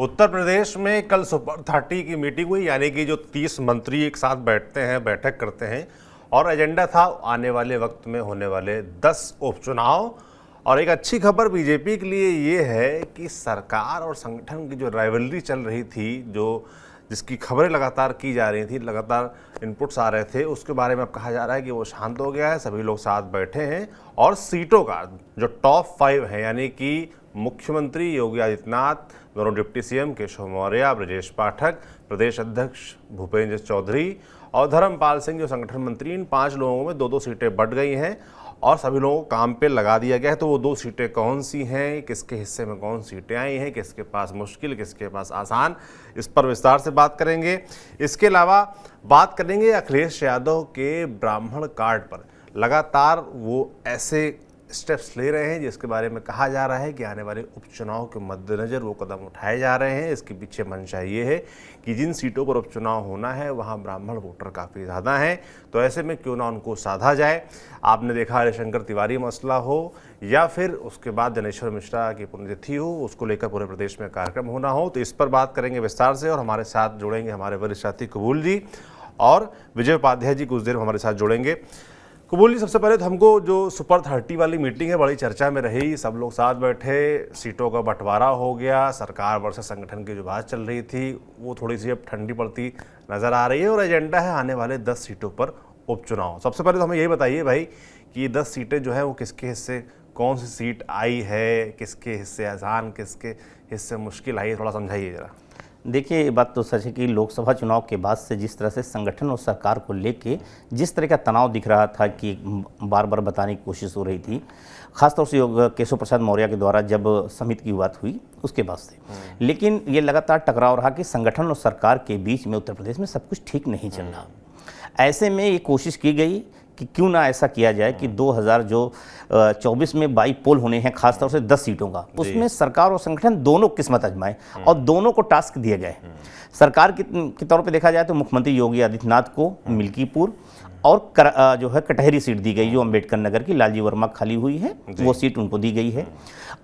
उत्तर प्रदेश में कल सुपर 30 की मीटिंग हुई, यानी कि जो 30 मंत्री एक साथ बैठते हैं, बैठक करते हैं, और एजेंडा था आने वाले वक्त में होने वाले 10 उपचुनाव। और एक अच्छी खबर बीजेपी के लिए ये है कि सरकार और संगठन की जो राइवलरी चल रही थी, जो जिसकी खबरें लगातार की जा रही थी, लगातार इनपुट्स आ रहे थे, उसके बारे में अब कहा जा रहा है कि वो शांत हो गया है, सभी लोग साथ बैठे हैं और सीटों का जो टॉप 5 है, यानी कि मुख्यमंत्री योगी आदित्यनाथ, दोनों डिप्टी सीएम केशव मौर्य, ब्रजेश पाठक, प्रदेश अध्यक्ष भूपेंद्र चौधरी और धर्मपाल सिंह जो संगठन मंत्री, इन 5 लोगों में 2-2 सीटें बढ़ गई हैं और सभी लोगों को काम पे लगा दिया गया है। तो वो 2 सीटें कौन सी हैं, किसके हिस्से में कौन सीटें आई हैं, किसके पास मुश्किल, किसके पास आसान, इस पर विस्तार से बात करेंगे। इसके अलावा बात करेंगे अखिलेश यादव के ब्राह्मण कार्ड पर। लगातार वो ऐसे स्टेप्स ले रहे हैं जिसके बारे में कहा जा रहा है कि आने वाले उपचुनाव के मद्देनज़र वो कदम उठाए जा रहे हैं। इसके पीछे मंशा ये है कि जिन सीटों पर उपचुनाव होना है वहाँ ब्राह्मण वोटर काफ़ी ज़्यादा हैं, तो ऐसे में क्यों ना उनको साधा जाए। आपने देखा हरिशंकर तिवारी मसला हो या फिर उसके बाद जनेश्वर मिश्रा की पुण्यतिथि हो, उसको लेकर पूरे प्रदेश में कार्यक्रम होना हो, तो इस पर बात करेंगे विस्तार से। और हमारे साथ जुड़ेंगे हमारे वरिष्ठ साथी कबूल जी और विजय उपाध्याय जी कुछ देर में हमारे साथ जुड़ेंगे। कबूल जी, सबसे पहले तो हमको जो सुपर 30 वाली मीटिंग है बड़ी चर्चा में रही, सब लोग साथ बैठे, सीटों का बंटवारा हो गया, सरकार वर्सेस संगठन की जो बात चल रही थी वो थोड़ी सी अब ठंडी पड़ती नज़र आ रही है और एजेंडा है आने वाले 10 सीटों पर उपचुनाव। सबसे पहले तो हमें यही बताइए भाई कि 10 सीटें जो है वो किसके हिस्से, कौन सी सीट आई है, किसके हिस्से आसान, किसके हिस्से मुश्किल आई है, थोड़ा समझाइए ज़रा। देखिए, ये बात तो सच है कि लोकसभा चुनाव के बाद से जिस तरह से संगठन और सरकार को लेके जिस तरह का तनाव दिख रहा था कि बार बार बताने की कोशिश हो रही थी, खासतौर से केशव प्रसाद मौर्य के द्वारा जब समिति की बात हुई उसके बाद से। लेकिन ये लगातार टकराव रहा कि संगठन और सरकार के बीच में उत्तर प्रदेश में सब कुछ ठीक नहीं चल रहा। ऐसे में ये कोशिश की गई कि क्यों ना ऐसा किया जाए कि 2024 में बाई पोल होने हैं, खासतौर से 10 सीटों का, उसमें सरकार और संगठन दोनों किस्मत आजमाएं और दोनों को टास्क दिए गए। सरकार के तौर पे देखा जाए तो मुख्यमंत्री योगी आदित्यनाथ को मिल्कीपुर और जो है कटहरी सीट दी गई, जो अंबेडकर नगर की लालजी वर्मा खाली हुई है, वो सीट उनको दी गई है।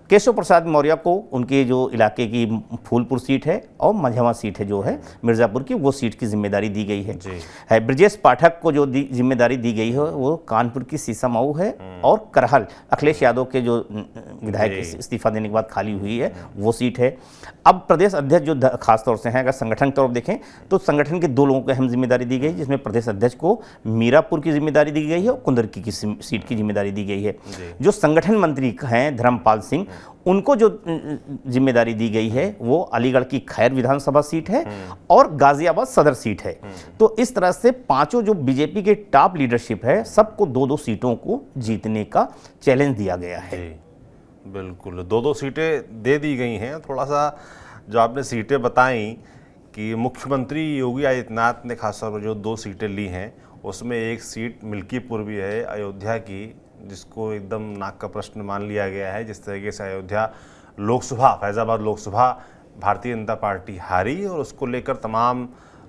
केशव प्रसाद मौर्य को उनके जो इलाके की फूलपुर सीट है और मझवा सीट है जो है मिर्ज़ापुर की, वो सीट की जिम्मेदारी दी गई है। ब्रजेश पाठक को जो जिम्मेदारी दी गई है वो कानपुर की सीसामऊ है और करहल अखिलेश यादव के जो विधायक इस्तीफा देने के बाद खाली हुई है वो सीट है। अब प्रदेश अध्यक्ष जो खासतौर से हैं, अगर संगठन की तरफ देखें तो संगठन के 2 लोगों को अहम जिम्मेदारी दी गई, जिसमें प्रदेश अध्यक्ष को मीरापुर की जिम्मेदारी दी गई है और कुंदरकी की सीट की जिम्मेदारी दी गई है। जो संगठन मंत्री हैं धर्मपाल सिंह, उनको जो जिम्मेदारी दी गई है वो अलीगढ़ की खैर विधानसभा सीट है और गाजियाबाद सदर सीट है। तो इस तरह से 5 जो बीजेपी के टॉप लीडरशिप है, सबको 2-2 सीटों को जीतने का चैलेंज दिया गया है। बिल्कुल, 2-2 सीटें दे दी गई हैं। थोड़ा सा जो आपने सीटें बताई कि मुख्यमंत्री योगी आदित्यनाथ ने खासतौर पर जो 2 सीटें ली हैं, उसमें एक सीट मिल्कीपुर भी है अयोध्या की, जिसको एकदम नाक का प्रश्न मान लिया गया है। जिस तरीके से अयोध्या लोकसभा, फैज़ाबाद लोकसभा भारतीय जनता पार्टी हारी और उसको लेकर तमाम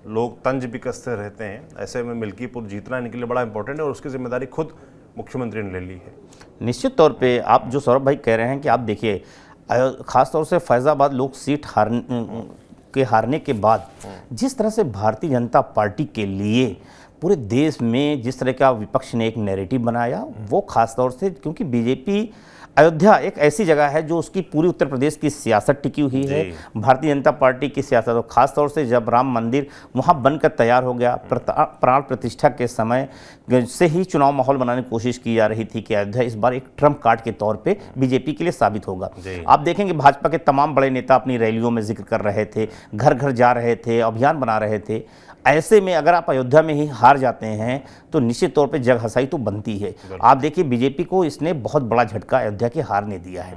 लोग तंज भी कसते रहते हैं, ऐसे में मिल्कीपुर जीतना इनके लिए बड़ा इंपॉर्टेंट है और उसकी जिम्मेदारी खुद मुख्यमंत्री ने ले ली है। निश्चित तौर पे आप जो सौरभ भाई कह रहे हैं कि आप देखिए, खासतौर से फैज़ाबाद लोक सीट हारने के बाद जिस तरह से भारतीय जनता पार्टी के लिए पूरे देश में जिस तरह का विपक्ष ने एक नैरेटिव बनाया, वो खासतौर से क्योंकि बीजेपी अयोध्या एक ऐसी जगह है जो उसकी पूरी उत्तर प्रदेश की सियासत टिकी हुई है, भारतीय जनता पार्टी की सियासत, और ख़ासतौर से जब राम मंदिर वहाँ बनकर तैयार हो गया, प्राण प्रतिष्ठा के समय से ही चुनाव माहौल बनाने की कोशिश की जा रही थी कि अयोध्या इस बार एक ट्रम्प कार्ड के तौर पे बीजेपी के लिए साबित होगा। आप देखेंगे भाजपा के तमाम बड़े नेता अपनी रैलियों में जिक्र कर रहे थे, घर घर जा रहे थे, अभियान बना रहे थे। ऐसे में अगर आप अयोध्या में ही हार जाते हैं तो निश्चित तौर पे जग हसाई तो बनती है। आप देखिए, बीजेपी को इसने बहुत बड़ा झटका अयोध्या के हार ने दिया है।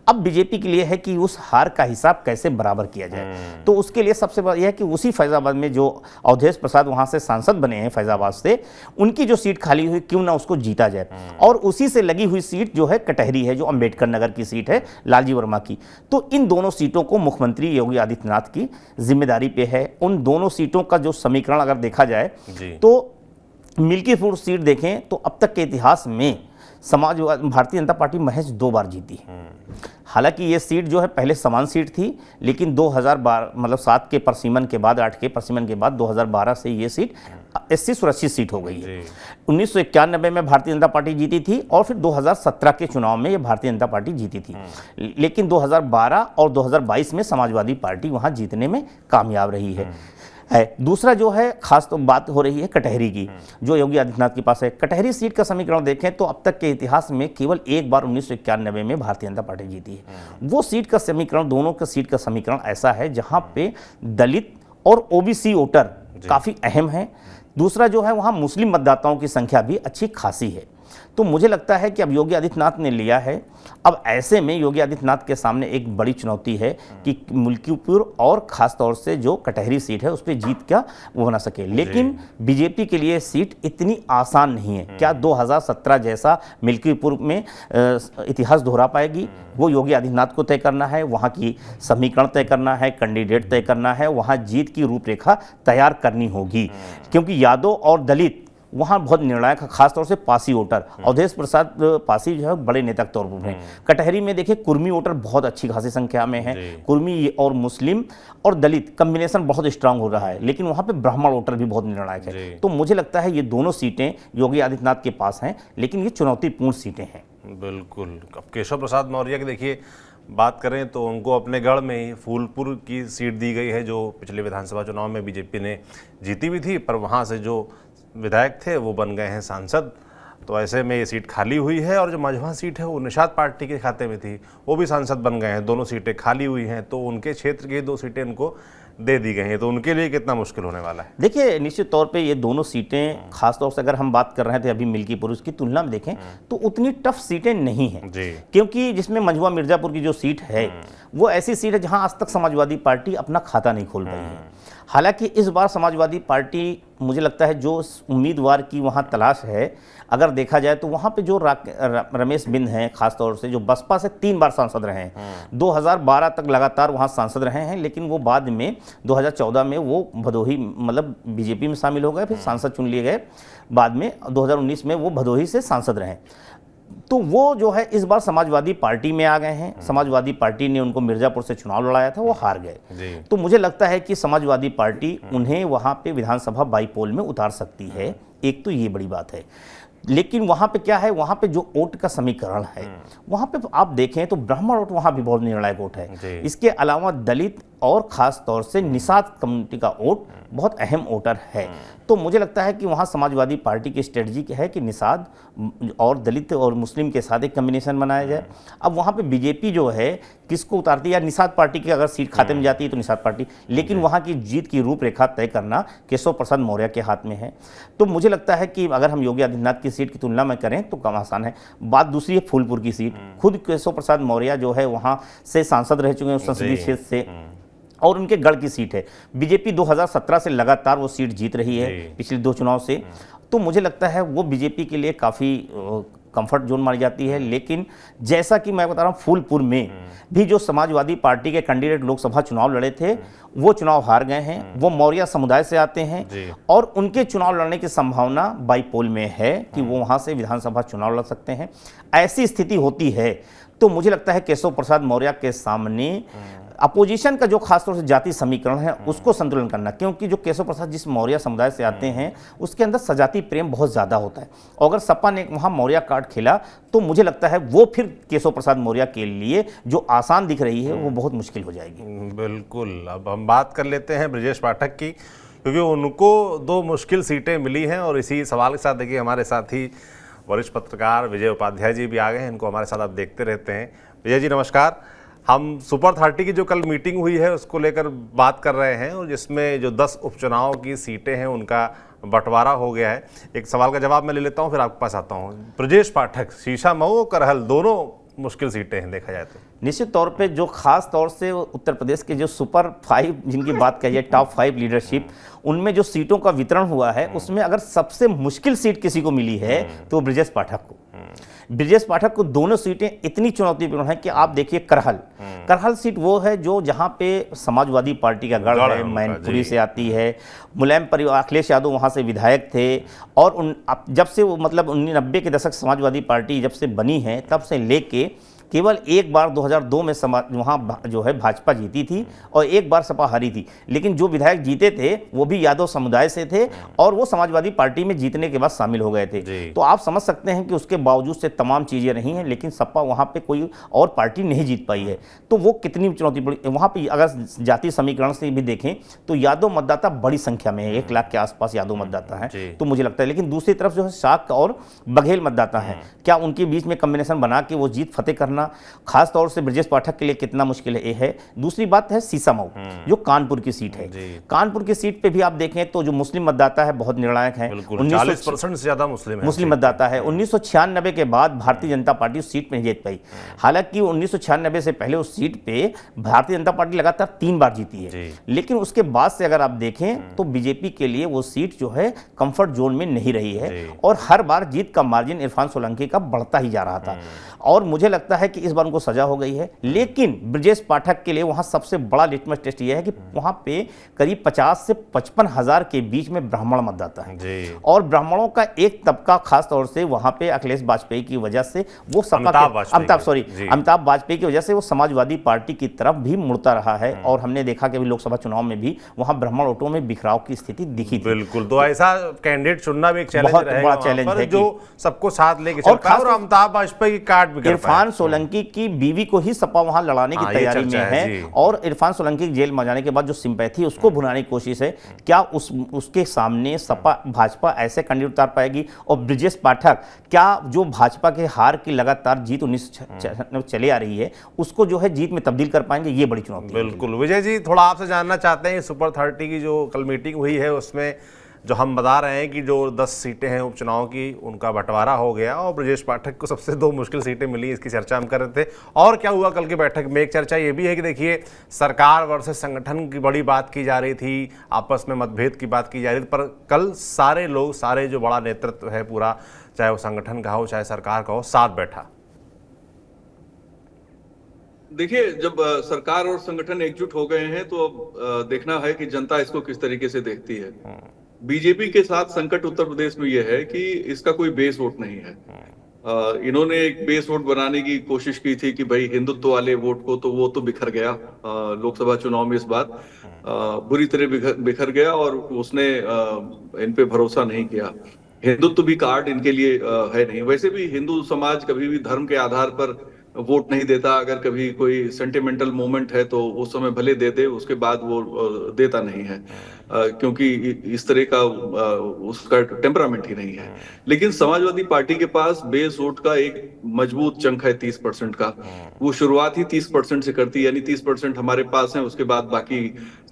अब बीजेपी के लिए है कि उस हार का हिसाब कैसे बराबर किया जाए, तो उसके लिए सबसे बड़ा यह है कि उसी फैज़ाबाद में जो अवधेश प्रसाद वहां से सांसद बने हैं फैज़ाबाद से, उनकी जो सीट खाली हुई क्यों ना उसको जीता जाए। और उसी से लगी हुई सीट जो है कटहरी है, जो अंबेडकर नगर की सीट है लालजी वर्मा की, तो इन दोनों सीटों को मुख्यमंत्री योगी आदित्यनाथ की जिम्मेदारी पे है। उन दोनों सीटों का जो समीकरण अगर देखा जाए तो मिल्कीपुर सीट देखें तो अब तक के इतिहास में भारतीय जनता पार्टी महज 2 बार जीती है। हालांकि ये सीट जो है पहले समान सीट थी, लेकिन 2012 मतलब 7 के परसीमन के बाद, 8 के परसीमन के बाद 2012 से ये सीट एससी सुरक्षित सीट हो गई है। 1991 में भारतीय जनता पार्टी जीती थी और फिर 2017 के चुनाव में ये भारतीय जनता पार्टी जीती थी, लेकिन 2012 और 2022 में समाजवादी पार्टी वहाँ जीतने में कामयाब रही है। दूसरा जो है खास तो बात हो रही है कटहरी की, जो योगी आदित्यनाथ के पास है। कटहरी सीट का समीकरण देखें तो अब तक के इतिहास में केवल एक बार 1991 में भारतीय जनता पार्टी जीती है। वो सीट का समीकरण, दोनों का सीट का समीकरण ऐसा है जहां पे दलित और ओबीसी वोटर काफ़ी अहम है। दूसरा जो है वहाँ मुस्लिम मतदाताओं की संख्या भी अच्छी खासी है। तो मुझे लगता है कि अब योगी आदित्यनाथ ने लिया है, अब ऐसे में योगी आदित्यनाथ के सामने एक बड़ी चुनौती है कि मुल्कीपुर और ख़ास तौर से जो कटहरी सीट है उस पर जीत क्या वो बना सके। लेकिन बीजेपी के लिए सीट इतनी आसान नहीं है। क्या 2017 जैसा मिल्कीपुर में इतिहास दोहरा पाएगी? वो योगी आदित्यनाथ को तय करना है, वहाँ की समीकरण तय करना है, कैंडिडेट तय करना है, वहाँ जीत की रूपरेखा तैयार करनी होगी, क्योंकि यादव और दलित वहाँ बहुत निर्णायक है, खासतौर से पासी वोटर। अवधेश प्रसाद पासी जो है बड़े नेता के तौर पर हैं। कटहरी में देखिए कुर्मी वोटर बहुत अच्छी खासी संख्या में है, कुर्मी और मुस्लिम और दलित कम्बिनेशन बहुत स्ट्रांग हो रहा है, लेकिन वहाँ पे ब्राह्मण वोटर भी बहुत निर्णायक है। तो मुझे लगता है ये दोनों सीटें योगी आदित्यनाथ के पास हैं, लेकिन ये चुनौतीपूर्ण सीटें हैं। बिल्कुल। अब केशव प्रसाद मौर्य की देखिए बात करें तो उनको अपने गढ़ में ही फूलपुर की सीट दी गई है, जो पिछले विधानसभा चुनाव में बीजेपी ने जीती भी थी, पर वहाँ से जो विधायक थे वो बन गए हैं सांसद। तो ऐसे में ये सीट खाली हुई है, और जो मझवा सीट है वो निषाद पार्टी के खाते में थी, वो भी सांसद बन गए हैं। दोनों सीटें खाली हुई हैं, तो उनके क्षेत्र की 2 सीटें उनको दे दी गई हैं। तो उनके लिए कितना मुश्किल होने वाला है? देखिए निश्चित तौर पे ये दोनों सीटें, खासतौर से अगर हम बात कर रहे थे अभी मिल्कीपुर की तुलना में देखें तो उतनी टफ सीटें नहीं हैं, क्योंकि जिसमें मझवा मिर्जापुर की जो सीट है वो ऐसी सीट है जहां आज तक समाजवादी पार्टी अपना खाता नहीं खोल पाई है। हालांकि इस बार समाजवादी पार्टी, मुझे लगता है जो उम्मीदवार की वहां तलाश है, अगर देखा जाए तो वहां पे जो रमेश बिंद हैं, खासतौर से जो बसपा से 3 बार सांसद रहे हैं, 2012 तक लगातार वहां सांसद रहे हैं, लेकिन वो बाद में 2014 में वो भदोही मतलब बीजेपी में शामिल हो गए, फिर सांसद चुन लिए गए। बाद में 2019 में वो भदोही से सांसद रहे। तो वो जो है इस बार समाजवादी पार्टी में आ गए हैं। समाजवादी पार्टी ने उनको मिर्जापुर से चुनाव लड़ाया था, वो हार गए। तो मुझे लगता है कि समाजवादी पार्टी उन्हें वहां पे विधानसभा बाईपोल में उतार सकती है। एक तो ये बड़ी बात है, लेकिन वहां पे क्या है, वहां पे जो वोट का समीकरण है वहां पे आप देखें तो ब्राह्मण वोट वहां भी बहुत निर्णायक वोट है। इसके अलावा दलित और खास तौर से निषाद कम्युनिटी का वोट बहुत अहम वोटर है। तो मुझे लगता है कि वहाँ समाजवादी पार्टी की स्ट्रेटजी क्या है कि निषाद और दलित और मुस्लिम के साथ एक कम्बिनेशन बनाया जाए। अब वहाँ पे बीजेपी जो है किसको उतारती है, या निषाद पार्टी की अगर सीट खाते में जाती है तो निषाद पार्टी, लेकिन वहाँ की जीत की रूपरेखा तय करना केशव प्रसाद मौर्य के हाथ में है। तो मुझे लगता है कि अगर हम योगी आदित्यनाथ की सीट की तुलना में करें तो कम आसान है। बात दूसरी है फूलपुर की सीट। खुद केशव प्रसाद मौर्य जो है वहाँ से सांसद रह चुके हैं उस संसदीय क्षेत्र से, और उनके गढ़ की सीट है। बीजेपी 2017 से लगातार वो सीट जीत रही है, पिछले 2 चुनाव से। तो मुझे लगता है वो बीजेपी के लिए काफ़ी कंफर्ट जोन मानी जाती है। लेकिन जैसा कि मैं बता रहा हूँ, फूलपुर में भी जो समाजवादी पार्टी के कैंडिडेट लोकसभा चुनाव लड़े थे वो चुनाव हार गए हैं। वो मौर्य समुदाय से आते हैं और उनके चुनाव लड़ने की संभावना बाईपोल में है कि वो वहाँ से विधानसभा चुनाव लड़ सकते हैं। ऐसी स्थिति होती है तो मुझे लगता है केशव प्रसाद मौर्य के सामने अपोजिशन का जो खासतौर से जाति समीकरण है उसको संतुलन करना, क्योंकि जो केशव प्रसाद जिस मौर्य समुदाय से आते हैं उसके अंदर सजाति प्रेम बहुत ज़्यादा होता है, और अगर सपा ने वहाँ मौर्य कार्ड खेला तो मुझे लगता है वो फिर केशव प्रसाद मौर्य के लिए जो आसान दिख रही है वो बहुत मुश्किल हो जाएगी। बिल्कुल। अब हम बात कर लेते हैं ब्रजेश पाठक की, क्योंकि उनको 2 मुश्किल सीटें मिली हैं। और इसी सवाल के साथ देखिए हमारे साथ ही वरिष्ठ पत्रकार विजय उपाध्याय जी भी आ गए हैं। इनको हमारे साथ आप देखते रहते हैं। विजय जी नमस्कार। हम सुपर 30 की जो कल मीटिंग हुई है उसको लेकर बात कर रहे हैं, और जिसमें जो 10 उपचुनाव की सीटें हैं उनका बंटवारा हो गया है। एक सवाल का जवाब मैं ले लेता हूं, फिर आपके पास आता हूं। ब्रजेश पाठक, शीशा मऊ, करहल दोनों मुश्किल सीटें हैं देखा जाए तो। निश्चित तौर पे जो खास तौर से उत्तर प्रदेश के जो सुपर 5 जिनकी बात कही जाए, टॉप 5 लीडरशिप, उनमें जो सीटों का वितरण हुआ है उसमें अगर सबसे मुश्किल सीट किसी को मिली है तो ब्रजेश पाठक को। ब्रजेश पाठक को दोनों सीटें इतनी चुनौतीपूर्ण है कि आप देखिए करहल सीट वो है जो जहां पे समाजवादी पार्टी का गढ़ है, मैनपुरी से आती है, मुलायम परिवार अखिलेश यादव वहां से विधायक थे, और जब से वो मतलब 1990 के दशक समाजवादी पार्टी जब से बनी है तब से लेके केवल एक बार 2002 में वहाँ जो है भाजपा जीती थी और एक बार सपा हारी थी, लेकिन जो विधायक जीते थे वो भी यादव समुदाय से थे और वो समाजवादी पार्टी में जीतने के बाद शामिल हो गए थे। तो आप समझ सकते हैं कि उसके बावजूद से तमाम चीज़ें रही हैं, लेकिन सपा वहाँ पे कोई और पार्टी नहीं जीत पाई है। तो वो कितनी चुनौती पड़ी वहाँ पर। अगर जातीय समीकरण से भी देखें तो यादव मतदाता बड़ी संख्या में है, 1 लाख के आसपास यादव मतदाता है, तो मुझे लगता है। लेकिन दूसरी तरफ जो है शाक और बघेल मतदाता है, क्या उनके बीच में कॉम्बिनेशन बना के वो जीत फतेह करना खास तौर से ब्रजेश पाठक के लिए कितना मुश्किल है, ये है। दूसरी बात है सीसामऊ जो कानपुर की सीट है। कानपुर की सीट पे भी आप देखें तो जो मुस्लिम मतदाता है बहुत निर्णायक है, 40% से ज्यादा मुस्लिम मतदाता है। 1996 के बाद भारतीय जनता पार्टी उस सीट में नहीं जीत पाई। हालांकि 1996 से पहले उस सीट पे भारतीय जनता पार्टी लगातार 3 बार जीती है, लेकिन उसके बाद से अगर आप देखें तो बीजेपी के लिए वो सीट जो है कंफर्ट जोन में नहीं रही है और हर बार जीत का मार्जिन इरफान सोलंकी का बढ़ता ही जा रहा था। और मुझे लगता है कि इस बार उनको सजा हो गई है। लेकिन ब्रजेश पाठक के लिए वहां सबसे बड़ा लिटमस टेस्ट यह है कि वहां पे करीब 50 से 55 हजार के बीच में ब्राह्मण मतदाता है और ब्राह्मणों का एक तबका खास तौर से वहां पे अखिलेश वाजपेयी की वजह से वो अमिताभ वाजपेयी की वजह से वो समाजवादी पार्टी की तरफ भी मुड़ता रहा है। और हमने देखा कि अभी लोकसभा चुनाव में भी वहां ब्राह्मण वोटों में बिखराव की स्थिति दिखी थी। बिल्कुल, तो ऐसा कैंडिडेट चुनना भी एक चैलेंज रहेगा, बड़ा चैलेंज है जो सबको साथ लेके चलता है और अमिताभ वाजपेयी की काट भी इरफान सोलंकी की बीवी को ही सपा वहां लड़ाने की तैयारी में है और इरफान सोलंकी जेल में जाने के बाद जो सिंपैथी उसको भुनाने की कोशिश है। क्या उसके सामने सपा भाजपा ऐसे कैंडिडेट उतार पाएगी? और ब्रजेश पाठक क्या जो भाजपा के हार की लगातार जीत 19 चले आ रही है उसको जो है जीत में तब्दील कर पाएंगे? ये बड़ी चुनौती है। बिल्कुल विजय जी, थोड़ा आपसे जानना चाहते हैं सुपर 30 की जो कल मीटिंग हुई है उसमें जो हम बता रहे हैं कि जो 10 सीटें हैं उपचुनाव की उनका बंटवारा हो गया और ब्रजेश पाठक को सबसे 2 मुश्किल सीटें मिली, इसकी चर्चा हम कर रहे थे। और क्या हुआ कल की बैठक में? एक चर्चा ये भी है कि देखिए सरकार वर्सेस संगठन की बड़ी बात की जा रही थी, आपस में मतभेद की बात की जा रही थी, पर कल सारे लोग, सारे जो बड़ा नेतृत्व है पूरा, चाहे वो संगठन का हो चाहे सरकार का हो, साथ बैठा। देखिए, जब सरकार और संगठन एकजुट हो गए हैं तो अब देखना है कि जनता इसको किस तरीके से देखती है। बीजेपी के साथ संकट उत्तर प्रदेश में यह है कि इसका कोई बेस वोट नहीं है। इन्होंने एक बेस वोट बनाने की कोशिश की थी कि भाई हिंदुत्व वाले वोट को, तो वो तो बिखर गया लोकसभा चुनाव में। इस बार बुरी तरह बिखर गया और उसने इन पे भरोसा नहीं किया। हिंदुत्व भी कार्ड इनके लिए है नहीं। वैसे भी हिंदू समाज कभी भी धर्म के आधार पर वोट नहीं देता। अगर कभी कोई सेंटिमेंटल मोमेंट है तो उस समय भले दे दे, उसके बाद वो देता नहीं है, क्योंकि इस तरह का उसका टेम्परामेंट ही नहीं है। लेकिन समाजवादी पार्टी के पास बेस वोट का एक मजबूत चंक है 30% का। वो शुरुआत ही 30% से करती है, यानी 30% हमारे पास है, उसके बाद बाकी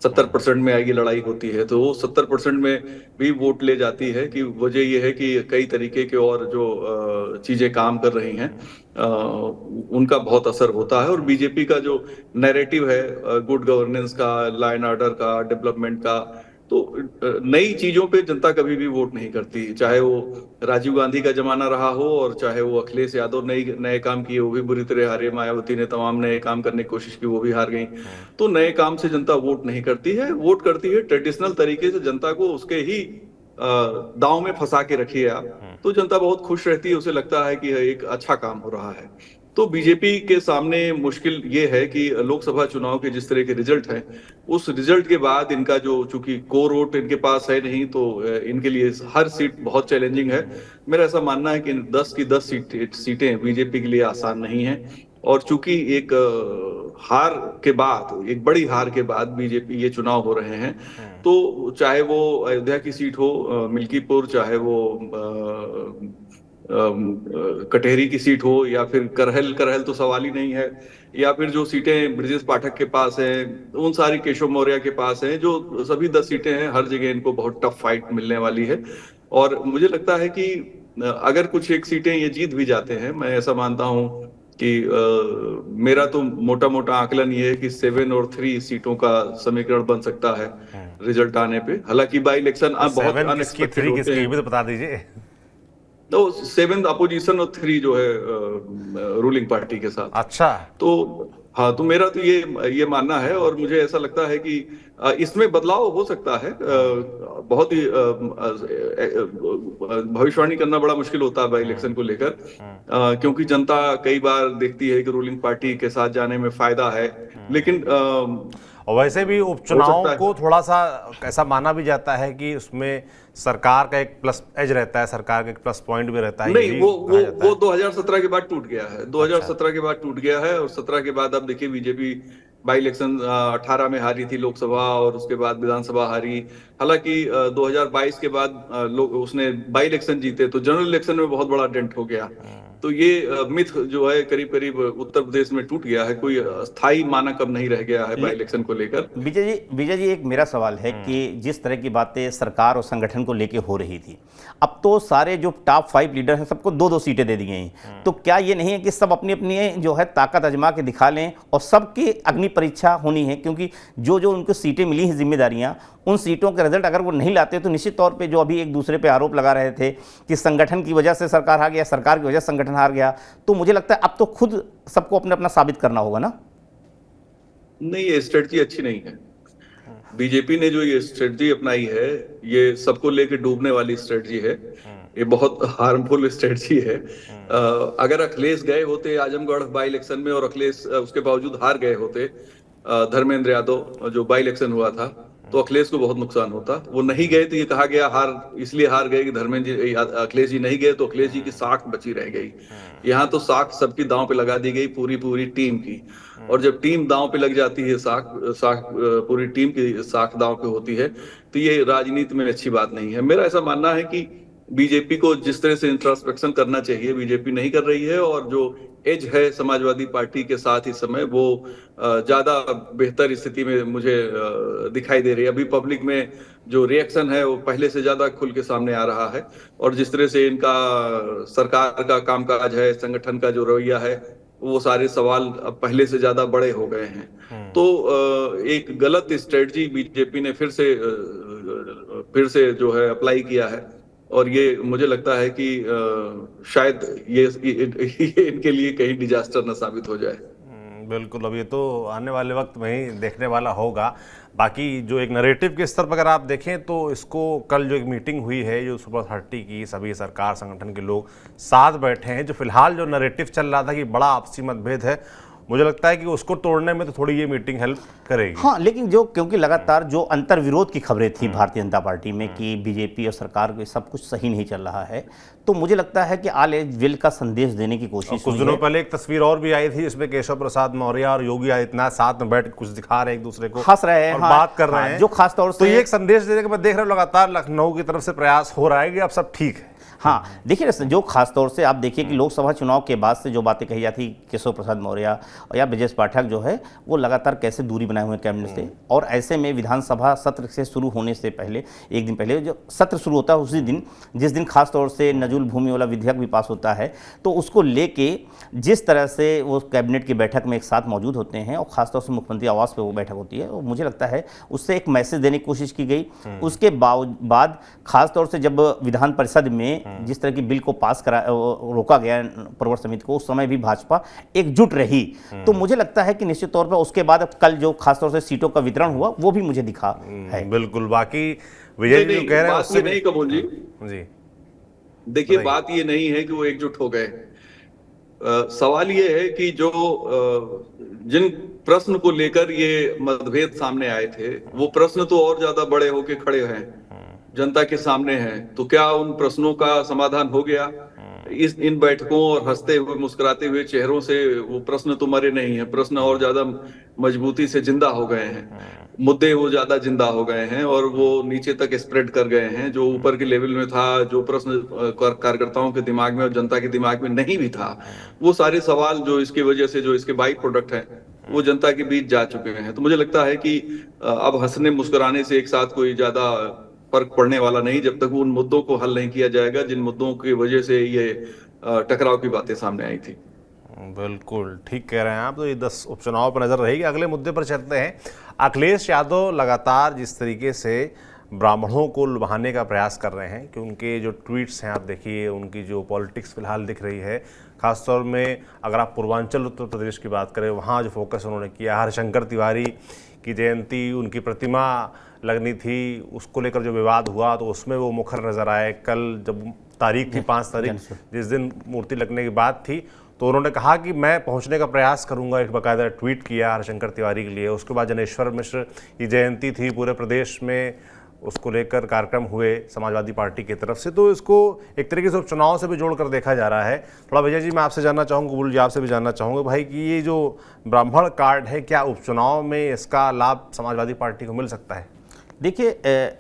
70% में आगे लड़ाई होती है। तो वो 70% में भी वोट ले जाती है। कि वजह ये है कि कई तरीके के और जो चीजें काम कर रही हैं उनका बहुत असर होता है। और बीजेपी का जो नैरेटिव है गुड गवर्नेंस का, लॉ एंड ऑर्डर का, डेवलपमेंट का, तो नई चीजों पे जनता कभी भी वोट नहीं करती। चाहे वो राजीव गांधी का जमाना रहा हो और चाहे वो अखिलेश यादव नए काम किए, वो भी बुरी तरह हारे। मायावती ने तमाम नए काम करने की कोशिश की, वो भी हार गई। तो नए काम से जनता वोट नहीं करती है। वोट करती है ट्रेडिशनल तरीके से। जनता को उसके ही दांव में फंसा के रखिए आप, तो जनता बहुत खुश रहती है। उसे लगता है कि एक अच्छा काम हो रहा है। तो बीजेपी के सामने मुश्किल ये है कि लोकसभा चुनाव के जिस तरह के रिजल्ट हैं, उस रिजल्ट के बाद इनका जो, चूंकि कोर वोट इनके पास है नहीं, तो इनके लिए हर सीट बहुत चैलेंजिंग है। मेरा ऐसा मानना है कि 10 की 10 सीटें बीजेपी के लिए आसान नहीं है। और चूंकि एक हार के बाद, एक बड़ी हार के बाद बीजेपी ये चुनाव हो रहे हैं, तो चाहे वो अयोध्या की सीट हो, मिल्कीपुर, चाहे वो कटेहरी की सीट हो, या फिर करहल तो सवाल ही नहीं है, या फिर जो सीटें ब्रजेश पाठक के पास हैं, उन सारी केशव मौर्य के पास हैं, जो सभी 10 सीटें हैं, हर जगह इनको बहुत टफ फाइट मिलने वाली है। और मुझे लगता है कि अगर कुछ एक सीटें ये जीत भी जाते हैं, मैं ऐसा मानता हूं कि मेरा तो मोटा मोटा आकलन ये है कि 7 और 3 सीटों का समीकरण बन सकता है रिजल्ट आने पे। हालांकि बाई इलेक्शन बहुत 7 किसकी, अनएक्सपेक्टेड 3 होते किसकी, ये हैं। भी तो बता दीजिए। तो 7 अपोजिशन और 3 जो है रूलिंग पार्टी के साथ। अच्छा। तो हाँ, तो मेरा तो ये मानना है, और मुझे ऐसा लगता है कि इसमें बदलाव हो सकता है। बहुत ही भविष्यवाणी करना बड़ा मुश्किल होता है बाई इलेक्शन को लेकर, क्योंकि जनता कई बार देखती है कि रूलिंग पार्टी के साथ जाने में फायदा है, लेकिन और वैसे भी हो उपचुनाव सकता है। को थोड़ा सा ऐसा माना भी जाता है कि उसमें सरकार का एक प्लस एज रहता है, सरकार का एक प्लस पॉइंट भी रहता है, ये नहीं, भी वो कहा जाता है। 2017 के बाद टूट गया है। 2017 के बाद टूट गया है, और 17 के बाद अब देखिए बीजेपी बाई इलेक्शन 18 में हारी थी लोकसभा, और उसके बाद विधानसभा हारी। हालांकि 2022 के बाद लोग उसने बाई इलेक्शन जीते, तो जनरल इलेक्शन में बहुत बड़ा डेंट हो गया। तो ये मिथ जो है करीब करीब उत्तर प्रदेश में टूट गया है, कोई स्थायी मानक अब नहीं रह गया है बाई इलेक्शन को लेकर। विजय जी, एक मेरा सवाल है कि जिस तरह की बातें सरकार और संगठन को लेके हो रही थी, अब तो सारे जो टॉप 5 लीडर हैं सबको 2-2 सीटें दे दी गई हैं, तो क्या ये नहीं है कि सब अपनी अपनी जो है ताकत आजमा के दिखा लें, और सबकी अग्नि परीक्षा होनी है, क्योंकि जो जो उनको सीटें मिली हैं, जिम्मेदारियां, उन सीटों के रिजल्ट अगर वो नहीं लाते तो निश्चित तौर पे जो अभी एक दूसरे पे आरोप लगा रहे थे कि संगठन की वजह से सरकार हार गया, सरकार की वजह से संगठन हार गया, तो मुझे लगता है अब तो खुद सबको अपना अपना साबित करना होगा ना। नहीं, ये स्ट्रेटजी अच्छी नहीं है। बीजेपी ने जो ये स्ट्रेटजी अपनाई है, ये सबको लेके डूबने वाली स्ट्रेटजी है। ये बहुत हार्मफुल स्ट्रेटजी है। अगर अखिलेश गए होते आजमगढ़ बाई इलेक्शन में, और अखिलेश उसके बावजूद हार गए होते, धर्मेंद्र यादव जो बाई इलेक्शन हुआ था, तो अखिलेश को बहुत नुकसान होता। वो नहीं गए तो ये कहा गया इसलिए हार गए कि धर्मेंद्र जी, अखिलेश जी नहीं गए तो अखिलेश जी की साख बची रह गई। यहाँ तो साख सबकी दांव पे लगा दी गई, पूरी पूरी टीम की। और जब टीम दांव पे लग जाती है, साख साख पूरी टीम की साख दांव पे होती है, तो ये राजनीति में अच्छी बात नहीं है। मेरा ऐसा मानना है कि बीजेपी को जिस तरह से इंट्रोस्पेक्शन करना चाहिए, बीजेपी नहीं कर रही है, और जो एज है समाजवादी पार्टी के साथ इस समय, वो ज्यादा बेहतर स्थिति में मुझे दिखाई दे रही है। अभी पब्लिक में जो रिएक्शन है वो पहले से ज्यादा खुल के सामने आ रहा है, और जिस तरह से इनका सरकार का कामकाज है, संगठन का जो रवैया है, वो सारे सवाल अब पहले से ज्यादा बड़े हो गए हैं। तो एक गलत स्ट्रेटजी बीजेपी ने फिर से जो है अप्लाई किया है, और ये मुझे लगता है कि शायद ये इनके लिए कहीं डिजास्टर न साबित हो जाए। बिल्कुल, अब ये तो आने वाले वक्त में ही देखने वाला होगा। बाकी जो एक नैरेटिव के स्तर पर अगर आप देखें तो इसको, कल जो एक मीटिंग हुई है जो सुपर 30 की, सभी सरकार संगठन के लोग साथ बैठे हैं, जो फिलहाल जो नैरेटिव चल रहा था कि बड़ा आपसी मतभेद है, मुझे लगता है कि उसको तोड़ने में तो थोड़ी ये मीटिंग हेल्प करेगी। हाँ, लेकिन जो क्योंकि लगातार जो अंतर्विरोध की खबरें थी भारतीय जनता पार्टी में कि बीजेपी और सरकार को सब कुछ सही नहीं चल रहा है, तो मुझे लगता है कि ऑल इज वेल का संदेश देने की कोशिश कुछ दिनों पहले एक तस्वीर और भी आई थी जिसमें केशव प्रसाद मौर्य और योगी आदित्यनाथ साथ में बैठ कुछ दिखा रहे हैं, एक दूसरे को हंस रहे हैं, और हाँ, बात कर रहे हैं, जो खासतौर से तो ये एक संदेश देने के मैं देख रहा हूँ लगातार लखनऊ की तरफ से प्रयास हो रहा है कि अब सब ठीक है। हाँ, देखिए जो खासतौर से आप देखिए कि लोकसभा चुनाव के बाद से जो बातें कही जाती, केशव प्रसाद मौर्य या ब्रजेश पाठक जो है वो लगातार कैसे दूरी बनाए हुए कैबिनेट से, और ऐसे में विधानसभा सत्र से शुरू होने से पहले, एक दिन पहले जो सत्र शुरू होता है उसी दिन, जिस दिन खासतौर से नजूल भूमि वाला विधेयक भी पास होता है, तो उसको लेके जिस तरह से वो कैबिनेट की बैठक में एक साथ मौजूद होते हैं, और खासतौर से मुख्यमंत्री आवास पर वो बैठक होती है, और मुझे लगता है उससे एक मैसेज देने की कोशिश की गई। उसके बाद खासतौर से जब विधान परिषद में जिस तरह की बिल को पास रोका गया प्रवर समिति को, उस समय भी भाजपा एकजुट रही, तो मुझे लगता है कि निश्चित तौर पर उसके बाद कल जो खासतौर से सीटों का वितरण हुआ वो भी मुझे दिखा है। बिल्कुल, बाकी विजय जी जो कह रहे हैं उससे नहीं, कमल जी जी देखिए, बात ये नहीं है कि वो एकजुट हो गए। सवाल ये है कि जो जिन प्रश्न को लेकर ये मतभेद सामने आए थे, वो प्रश्न तो और ज्यादा बड़े होके खड़े हैं, जनता के सामने हैं। तो क्या उन प्रश्नों का समाधान हो गया? इन बैठकों और हंसते हुए मुस्कुराते हुए चेहरों से वो प्रश्न तो मरे नहीं है, प्रश्न और ज्यादा मजबूती से जिंदा हो गए हैं, मुद्दे वो ज्यादा जिंदा हो गए हैं, और वो नीचे तक स्प्रेड कर गए हैं। जो ऊपर के लेवल में था, जो प्रश्न कार्यकर्ताओं के दिमाग में और जनता के दिमाग में नहीं भी था, वो सारे सवाल जो इसकी वजह से, जो इसके बाई प्रोडक्ट है, वो जनता के बीच जा चुके हैं। तो मुझे लगता है कि अब हंसने मुस्कुराने से एक साथ कोई ज्यादा फर्क पड़ने वाला नहीं, जब तक उन मुद्दों को हल नहीं किया जाएगा जिन मुद्दों की वजह से ये टकराव की बातें सामने आई थी। बिल्कुल ठीक कह रहे हैं आप। तो ये 10 उपचुनाव पर नजर रहेगी। अगले मुद्दे पर चलते हैं। अखिलेश यादव लगातार जिस तरीके से ब्राह्मणों को लुभाने का प्रयास कर रहे हैं कि उनके जो ट्वीट्स हैं आप देखिए, उनकी जो पॉलिटिक्स फिलहाल दिख रही है, खासतौर में अगर आप पूर्वांचल उत्तर प्रदेश की बात करें, वहाँ जो फोकस उन्होंने किया, हरिशंकर तिवारी की जयंती, उनकी प्रतिमा लगनी थी, उसको लेकर जो विवाद हुआ तो उसमें वो मुखर नजर आए। कल जब तारीख थी 5 तारीख, जिस दिन मूर्ति लगने की बात थी, तो उन्होंने कहा कि मैं पहुंचने का प्रयास करूंगा, एक बाकायदा ट्वीट किया हरिशंकर तिवारी के लिए। उसके बाद जनेश्वर मिश्र की जयंती थी, पूरे प्रदेश में उसको लेकर कार्यक्रम हुए समाजवादी पार्टी की तरफ से। तो इसको एक तरीके से उपचुनाव से भी जोड़कर देखा जा रहा है। थोड़ा विजय जी मैं आपसे जानना चाहूँगा, कबूल जी आपसे भी जानना चाहूँगा भाई कि ये जो ब्राह्मण कार्ड है, क्या उपचुनाव में इसका लाभ समाजवादी पार्टी को मिल सकता है? देखिए,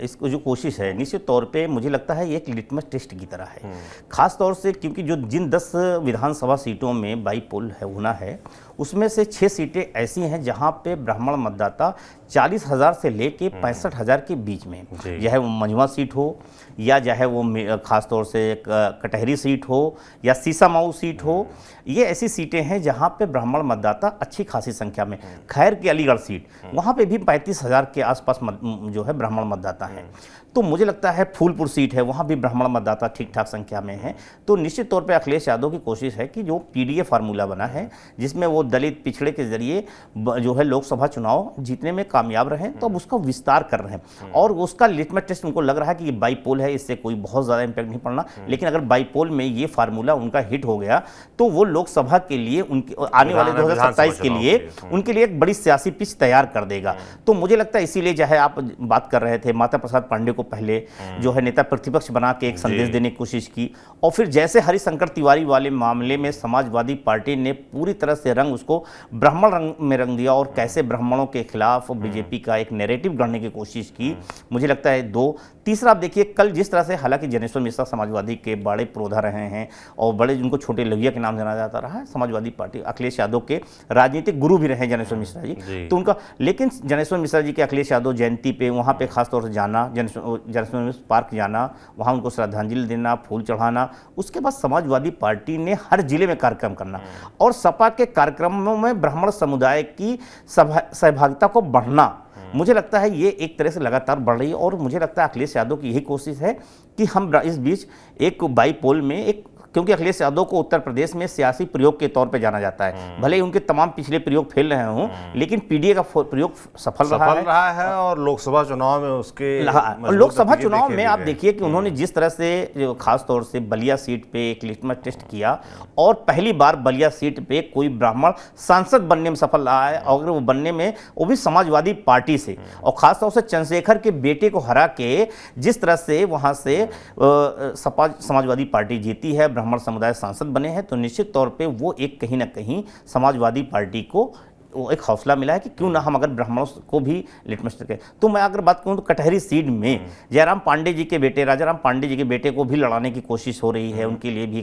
इसको जो कोशिश है निश्चित तौर पे मुझे लगता है ये एक लिटमस टेस्ट की तरह है। खास तौर से क्योंकि जो जिन 10 विधानसभा सीटों में बाईपोल है होना है, उसमें से 6 सीटें ऐसी हैं जहां पे ब्राह्मण मतदाता 40,000 से लेके 65,000 के बीच में, चाहे वो मझवा सीट हो या चाहे वो खास तौर से कटहरी सीट हो या सीसामाऊ सीट हो, ये ऐसी सीटें हैं जहां पे ब्राह्मण मतदाता अच्छी खासी संख्या में। खैर की अलीगढ़ सीट, वहां पे भी 35,000 के आसपास जो है ब्राह्मण मतदाता हैं। तो मुझे लगता है फूलपुर सीट है, वहाँ भी ब्राह्मण मतदाता ठीक ठाक संख्या में है। तो निश्चित तौर पे अखिलेश यादव की कोशिश है कि जो पीडीए फार्मूला बना है, जिसमें वो दलित पिछड़े के जरिए जो है लोकसभा चुनाव जीतने में कामयाब रहे, तो अब उसका विस्तार कर रहे हैं। और उसका लिटमस टेस्ट उनको लग रहा है कि ये बाईपोल है, इससे कोई बहुत ज़्यादा इंपैक्ट नहीं पड़ना। लेकिन अगर बाईपोल में ये फार्मूला उनका हिट हो गया तो वो लोकसभा के लिए, उनके आने वाले 2027 के लिए उनके लिए एक बड़ी सियासी पिच तैयार कर देगा। तो मुझे लगता है इसीलिए चाहे आप बात कर रहे थे, माता प्रसाद पांडे को पहले जो है नेता प्रतिपक्ष बना के एक संदेश देने की कोशिश की, और फिर जैसे हरिशंकर तिवारी वाले मामले में समाजवादी पार्टी ने पूरी तरह से रंग उसको ब्राह्मण रंग में रंग दिया और कैसे ब्राह्मणों के खिलाफ बीजेपी का एक नैरेटिव गढ़ने की कोशिश की। मुझे लगता है 2, तीसरा आप देखिए कल जिस तरह से, हालांकि जनेश्वर मिश्रा समाजवादी के बड़े पुरोधा रहे हैं और बड़े जिनको छोटे लविया के नाम जाना जाता रहा है, समाजवादी पार्टी अखिलेश यादव के राजनीतिक गुरु भी रहे जनेश्वर मिश्रा जी, तो उनका, लेकिन जनेश्वर मिश्रा जी के अखिलेश यादव जयंती पे वहाँ पे खासतौर से जाना, जनेश्वर पार्क जाना, वहाँ उनको श्रद्धांजलि देना, फूल चढ़ाना, उसके बाद समाजवादी पार्टी ने हर जिले में कार्यक्रम करना और सपा के कार्यक्रमों में ब्राह्मण समुदाय की सहभागिता को बढ़ना, मुझे लगता है ये एक तरह से लगातार बढ़ रही है। और मुझे लगता है अखिलेश यादव की यही कोशिश है कि हम इस बीच एक बाईपोल में एक, क्योंकि अखिलेश यादव को उत्तर प्रदेश में सियासी प्रयोग के तौर पे जाना जाता है, भले ही उनके तमाम पिछले प्रयोग फेल रहे हों, लेकिन पीडीए का प्रयोग सफल रहा है और लोकसभा चुनाव में उसके, और लोकसभा चुनाव में आप देखिए कि उन्होंने जिस तरह से जो खास तौर से बलिया सीट पे एक लिटमस टेस्ट किया और पहली बार बलिया सीट पे कोई ब्राह्मण सांसद बनने में सफल रहा है, और वो बनने में वो भी समाजवादी पार्टी से, और खास तौर से चंद्रशेखर के बेटे को हरा के जिस तरह से वहां से समाजवादी पार्टी जीती है, ब्राह्मण समुदाय सांसद बने हैं, तो निश्चित तौर पे वो एक कहीं ना कहीं समाजवादी पार्टी को वो एक हौसला मिला है कि क्यों ना हम अगर ब्राह्मणों को भी लिटमस टेस्ट करें। तो मैं अगर बात करूं तो कटहरी सीट में जयराम पांडे जी के बेटे, राजाराम पांडे जी के बेटे को भी लड़ाने की कोशिश हो रही है, उनके लिए भी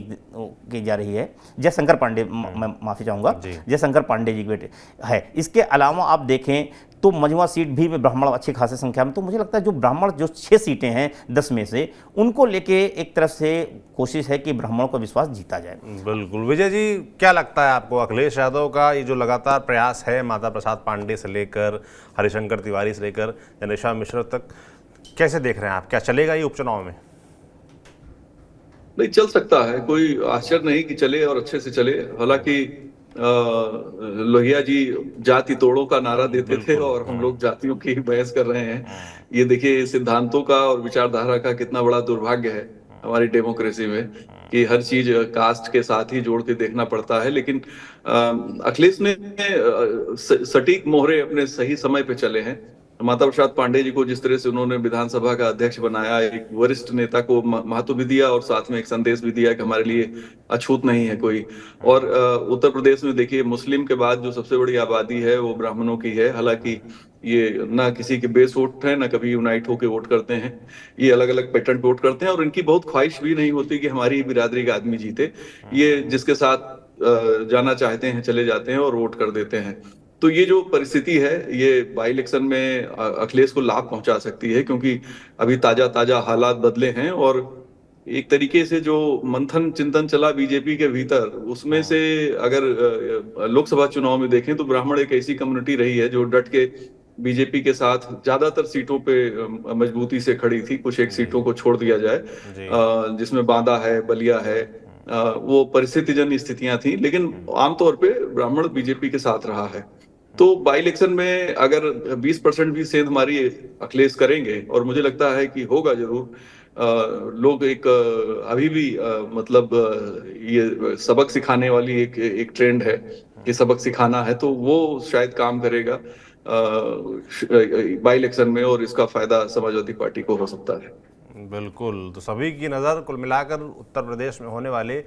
की जा रही है। जयशंकर पांडे, मैं माफी चाहूंगा, जयशंकर पांडे जी के बेटे है। इसके अलावा आप देखें तो मझवा सीट भी में ब्राह्मण अच्छी खासी संख्या में। तो मुझे लगता है जो ब्राह्मण जो 6 सीटें हैं 10 में से, उनको लेके एक तरफ से कोशिश है कि ब्राह्मणों का विश्वास जीता जाए। बिल्कुल। विजय जी क्या लगता है आपको, अखिलेश यादव का ये जो लगातार प्रयास है माता प्रसाद पांडे से लेकर हरिशंकर तिवारी से लेकर जनेश्वर मिश्र तक, कैसे देख रहे हैं आप? क्या चलेगा ये उपचुनाव में? नहीं, चल सकता है, कोई आश्चर्य नहीं कि चले और अच्छे से चले। हालांकि लोहिया जी जाति तोड़ों का नारा देते थे और हम लोग जातियों की बहस कर रहे हैं। ये देखिए सिद्धांतों का और विचारधारा का कितना बड़ा दुर्भाग्य है हमारी डेमोक्रेसी में कि हर चीज कास्ट के साथ ही जोड़ के देखना पड़ता है। लेकिन अखिलेश ने सटीक मोहरे अपने सही समय पे चले हैं। माता प्रसाद पांडे जी को जिस तरह से उन्होंने विधानसभा का अध्यक्ष बनाया, एक वरिष्ठ नेता को महत्व भी दिया और साथ में एक संदेश भी दिया कि हमारे लिए अछूत नहीं है कोई। और उत्तर प्रदेश में देखिए मुस्लिम के बाद जो सबसे बड़ी आबादी है वो ब्राह्मणों की है। हालांकि ये ना किसी के बेस वोट है, ना कभी यूनाइट होकर वोट करते हैं, ये अलग अलग पैटर्न पे वोट करते हैं और इनकी बहुत ख्वाहिश भी नहीं होती कि हमारी बिरादरी का आदमी जीते। ये जिसके साथ जाना चाहते हैं चले जाते हैं और वोट कर देते हैं। तो ये जो परिस्थिति है ये बाई इलेक्शन में अखिलेश को लाभ पहुंचा सकती है, क्योंकि अभी ताजा ताजा हालात बदले हैं और एक तरीके से जो मंथन चिंतन चला बीजेपी के भीतर, उसमें से अगर लोकसभा चुनाव में देखें तो ब्राह्मण एक ऐसी कम्युनिटी रही है जो डट के बीजेपी के साथ ज्यादातर सीटों पे मजबूती से खड़ी थी। कुछ एक सीटों को छोड़ दिया जाए, जी। जिसमें बांदा है, बलिया है, वो परिस्थितिजन्य स्थितियां थी, लेकिन आमतौर पे ब्राह्मण बीजेपी के साथ रहा है। तो बाई इलेक्शन में अगर 20% भी सेंध हमारी अखिलेश करेंगे, और मुझे लगता है कि होगा जरूर, लोग एक अभी भी मतलब ये सबक सिखाने वाली एक ट्रेंड है कि सबक सिखाना है, तो वो शायद काम करेगा बाई इलेक्शन में, और इसका फायदा समाजवादी पार्टी को हो सकता है। बिल्कुल, तो सभी की नज़र कुल मिलाकर उत्तर प्रदेश में होने वाले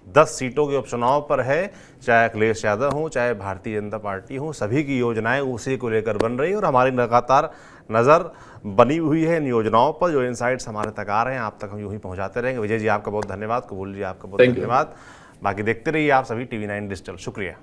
10 सीटों के उपचुनाव पर है। चाहे अखिलेश यादव हों, चाहे भारतीय जनता पार्टी हो, सभी की योजनाएं उसी को लेकर बन रही है और हमारी लगातार नज़र बनी हुई है इन योजनाओं पर। जो इनसाइट्स हमारे तक आ रहे हैं, आप तक हम यूँ ही पहुँचाते रहेंगे। विजय जी, आपका बहुत धन्यवाद। कबूल जी, आपका बहुत धन्यवाद। बाकी देखते रहिए आप सभी TV9 डिजिटल। शुक्रिया।